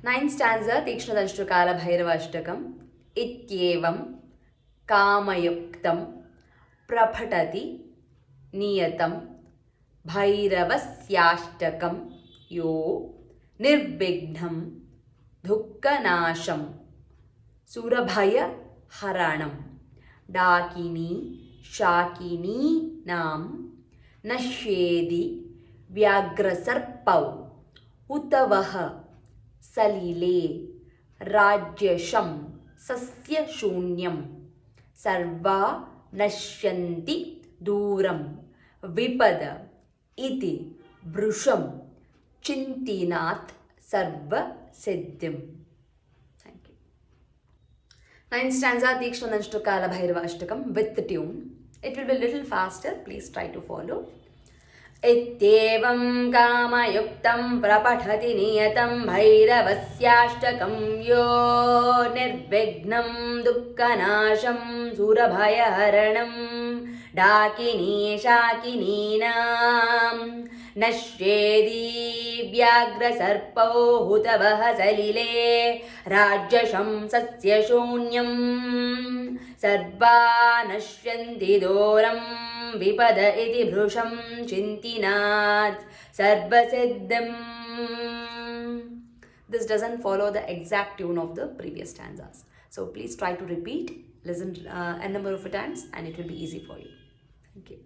Ninth stanza, Theekshnadanshtra Kaalabhairava ashtakam. Ityevam kamayuktam praphatati niyatam bhairavasyaashtakam yo nirvignam dukkanasham surabhaya haranam dakini shakini nam nashyedi vyagrasarpau utavaha salile rajyasham sasya shunyam sarva nashyanti duram vipada iti brusham chintinat sarva siddhim. Thank you. Ninth stanza, Theekshnadanshtra Kaalabhairava ashtakam with the tune. It will be a little faster. Please try to follow. इत्येवं कामयुक्तं प्रपठति नियतं भैरवस्याष्टकं यो निर्विघ्नं दुःखनाशं सुरभयहरणं डाकिनी शाकिनीनां नश्येदी व्याघ्रसर्पौ हुतवः सलिले राज्यशं सस्यशून्यं सर्वा नश्यन्ति दोरं विपद इति भृशं चिन्तिनात् सर्वसिद्धम्. This doesn't follow the exact tune of the previous stanzas. So please try to repeat, listen a number of times and it will be easy for you. Thank you.